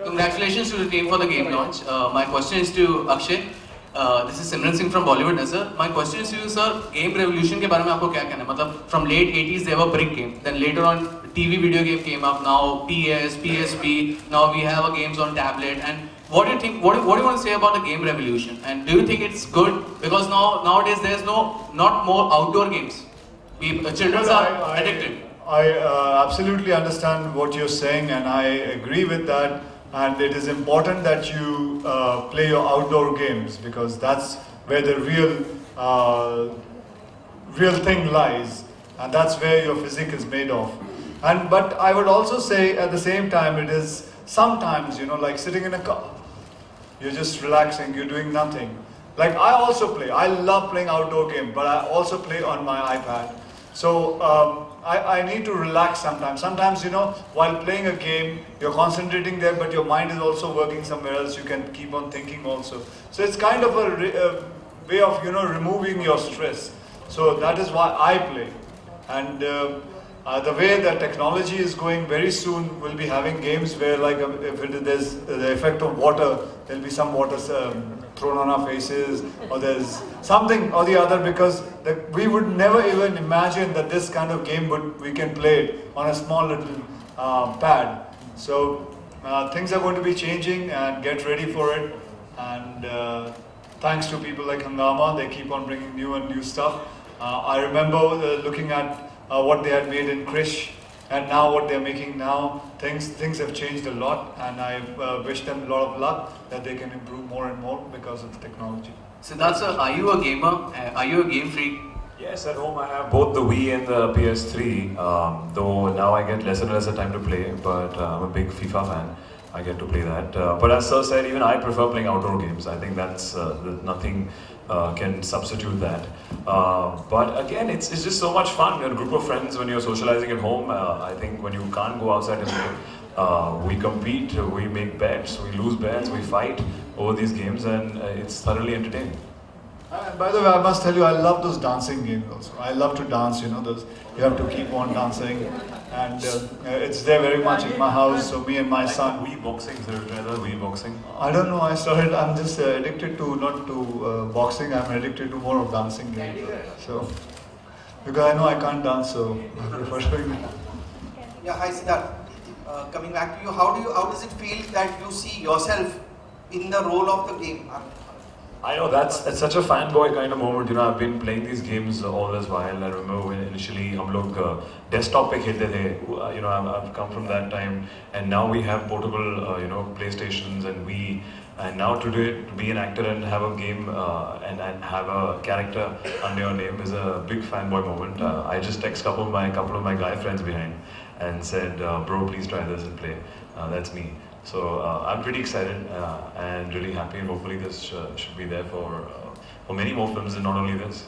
Congratulations to the team for the game launch. My question is to Akshay. This is Simran Singh from Bollywood, sir. My question is to you, sir. Game revolution के बारे में आपको क्या कहना है? मतलब from late 80s they were brick game. Then later on TV video game came up. Now PS, PSP. Now we have games on tablet. And what do you think? What do you want to say about the game revolution? And do you think it's good? Because nowadays there's not more outdoor games. Children are addicted. I absolutely understand what you're saying, and I agree with that. And it is important that you play your outdoor games, because that's where the real thing lies, and that's where your physique is made of. But I would also say at the same time, it is sometimes, like sitting in a car, you're just relaxing, you're doing nothing. Like I also play, I love playing outdoor games, but I also play on my iPad. So I need to relax sometimes. Sometimes, while playing a game, you're concentrating there, but your mind is also working somewhere else. You can keep on thinking also. So it's kind of a way of, removing your stress. So that is why I play. And the way that technology is going, very soon we'll be having games where, like, if there's the effect of water, there'll be some water thrown on our faces, or there's something or the other, because we would never even imagine that this kind of game we can play it on a small little pad. So things are going to be changing, and get ready for it. And thanks to people like Hungama, they keep on bringing new stuff. I remember looking at what they had made in Krish, and now what they're making now. Things have changed a lot, and I wish them a lot of luck, that they can improve more and more because of the technology. Siddharth sir, are you a gamer? Are you a game freak? Yes, at home I have both the Wii and the PS3, though now I get less and less time to play, but I'm a big FIFA fan. I get to play that. But as Sir said, even I prefer playing outdoor games. I think that's nothing can substitute that. But again, it's just so much fun. A group of friends when you're socializing at home. I think when you can't go outside and play, we compete, we make bets, we lose bets, we fight over these games, and it's thoroughly entertaining. By the way, I must tell you, I love those dancing games also. I love to dance, those, you have to keep on dancing. And it's there very much in my house, so me and my son. Wii boxing, is there rather Wii boxing? I don't know, I'm just addicted to, not to boxing, I'm addicted to more of dancing games. So, because I know I can't dance, so I prefer showing it. Yeah, hi Siddharth. Coming back to you, how does it feel that you see yourself in the role of the game? I know that's such a fanboy kind of moment. I've been playing these games all this while. I remember when initially हम लोग desktop पे खेलते थे. I've come from that time, and now we have portable, PlayStations and Wii. And now today, to be an actor and have a game and have a character under your name is a big fanboy moment. I just text couple of my guy friends behind and said, "Bro, please try this and play." That's me. So I'm pretty excited and really happy, and hopefully this should be there for many more films and not only this.